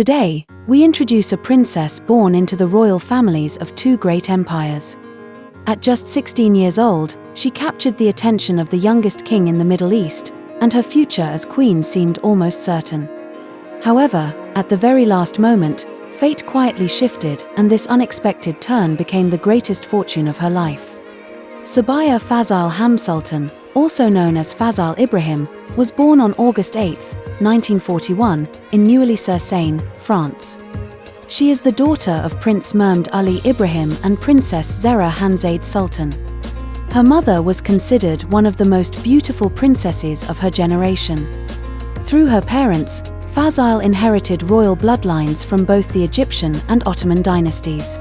Today, we introduce a princess born into the royal families of two great empires. At just 16 years old, she captured the attention of the youngest king in the Middle East, and her future as queen seemed almost certain. However, at the very last moment, fate quietly shifted, and this unexpected turn became the greatest fortune of her life. Sabaya Fazal Hamsultan, also known as Fazal Ibrahim, was born on August 8, 1941, in Neuilly-sur-Seine, France. She is the daughter of Prince Mehmed Ali Ibrahim and Princess Zehra Hanzade Sultan. Her mother was considered one of the most beautiful princesses of her generation. Through her parents, Fazal inherited royal bloodlines from both the Egyptian and Ottoman dynasties.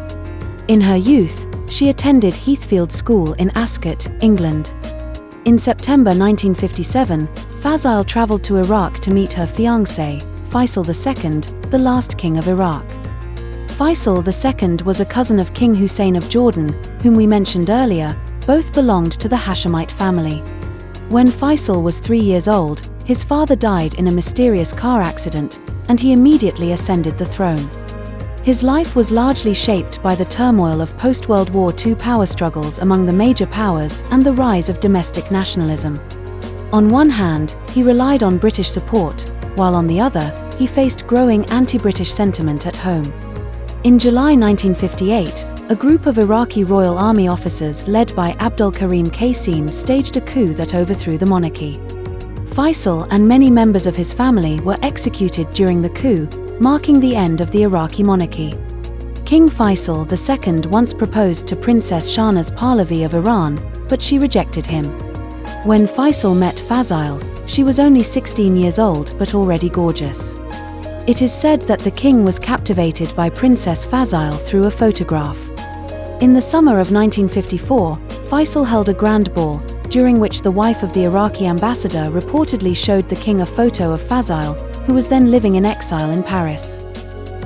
In her youth, she attended Heathfield School in Ascot, England. In September 1957, Fazal traveled to Iraq to meet her fiancé, Faisal II, the last king of Iraq. Faisal II was a cousin of King Hussein of Jordan, whom we mentioned earlier. Both belonged to the Hashemite family. When Faisal was 3 years old, his father died in a mysterious car accident, and he immediately ascended the throne. His life was largely shaped by the turmoil of post-World War II power struggles among the major powers and the rise of domestic nationalism. On one hand, he relied on British support, while on the other, he faced growing anti-British sentiment at home. In July 1958, a group of Iraqi Royal Army officers led by Abdul Karim Qasim staged a coup that overthrew the monarchy. Faisal and many members of his family were executed during the coup, marking the end of the Iraqi monarchy. King Faisal II once proposed to Princess Shahnaz Pahlavi of Iran, but she rejected him. When Faisal met Fazal, she was only 16 years old but already gorgeous. It is said that the king was captivated by Princess Fazal through a photograph. In the summer of 1954, Faisal held a grand ball, during which the wife of the Iraqi ambassador reportedly showed the king a photo of Fazal, who was then living in exile in Paris.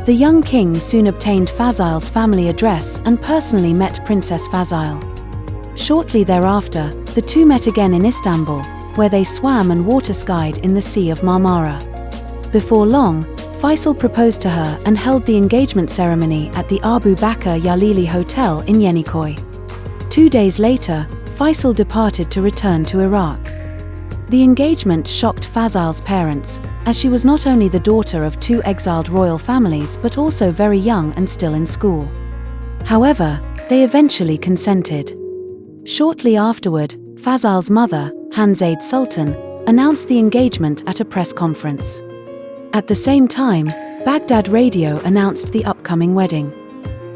The young king soon obtained Fazal's family address and personally met Princess Fazal. Shortly thereafter, the two met again in Istanbul, where they swam and water-skied in the Sea of Marmara. Before long, Faisal proposed to her and held the engagement ceremony at the Abu Bakr Yalili Hotel in Yenikoi. 2 days later, Faisal departed to return to Iraq. The engagement shocked Fazal's parents, as she was not only the daughter of two exiled royal families but also very young and still in school. However, they eventually consented. Shortly afterward, Fazal's mother, Hanzade Sultan, announced the engagement at a press conference. At the same time, Baghdad Radio announced the upcoming wedding.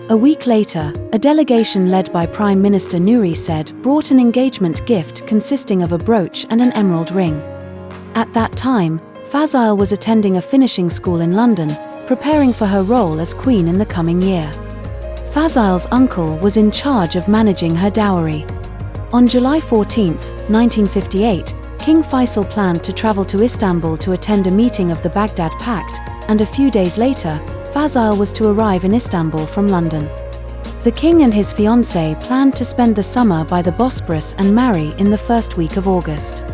A week later, a delegation led by Prime Minister Nouri Said brought an engagement gift consisting of a brooch and an emerald ring. At that time, Fazal was attending a finishing school in London, preparing for her role as queen in the coming year. Fazal's uncle was in charge of managing her dowry. On July 14, 1958, King Faisal planned to travel to Istanbul to attend a meeting of the Baghdad Pact, and a few days later, Fazal was to arrive in Istanbul from London. The king and his fiancée planned to spend the summer by the Bosporus and marry in the first week of August.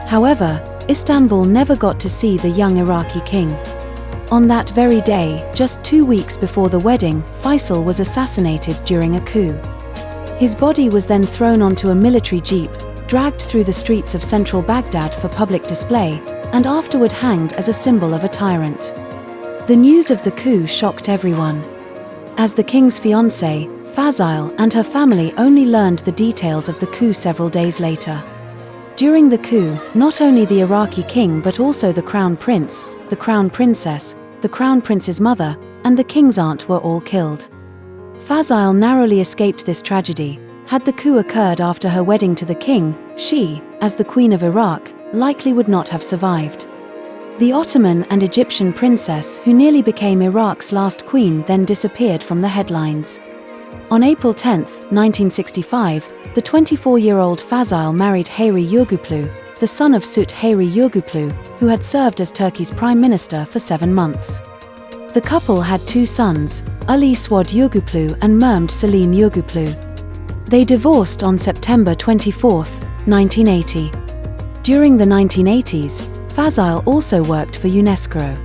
However, Istanbul never got to see the young Iraqi king. On that very day, just 2 weeks before the wedding, Faisal was assassinated during a coup. His body was then thrown onto a military jeep, dragged through the streets of central Baghdad for public display, and afterward hanged as a symbol of a tyrant. The news of the coup shocked everyone. As the king's fiancée, Fazal and her family only learned the details of the coup several days later. During the coup, not only the Iraqi king but also the crown prince, the crown princess, the crown prince's mother, and the king's aunt were all killed. Fazal narrowly escaped this tragedy. Had the coup occurred after her wedding to the king, she, as the Queen of Iraq, likely would not have survived. The Ottoman and Egyptian princess who nearly became Iraq's last queen then disappeared from the headlines. On April 10, 1965, the 24-year-old Fazal married Hayri Yurguplu, the son of Sut Hayri Yurguplu, who had served as Turkey's prime minister for 7 months. The couple had 2 sons, Ali Swad Yurguplu and Mehmed Salim Yurguplu. They divorced on September 24, 1980. During the 1980s, Fazal also worked for UNESCO.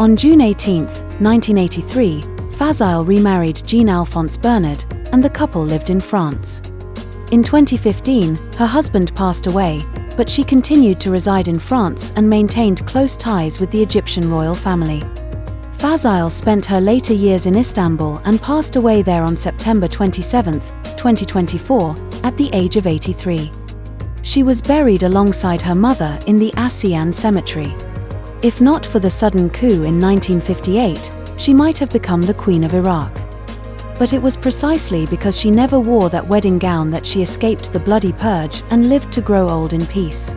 On June 18, 1983, Fazile remarried Jean-Alphonse Bernard, and the couple lived in France. In 2015, her husband passed away, but she continued to reside in France and maintained close ties with the Egyptian royal family. Fazile spent her later years in Istanbul and passed away there on September 27, 2024, at the age of 83. She was buried alongside her mother in the Asian Cemetery. If not for the sudden coup in 1958, she might have become the Queen of Iraq. But it was precisely because she never wore that wedding gown that she escaped the bloody purge and lived to grow old in peace.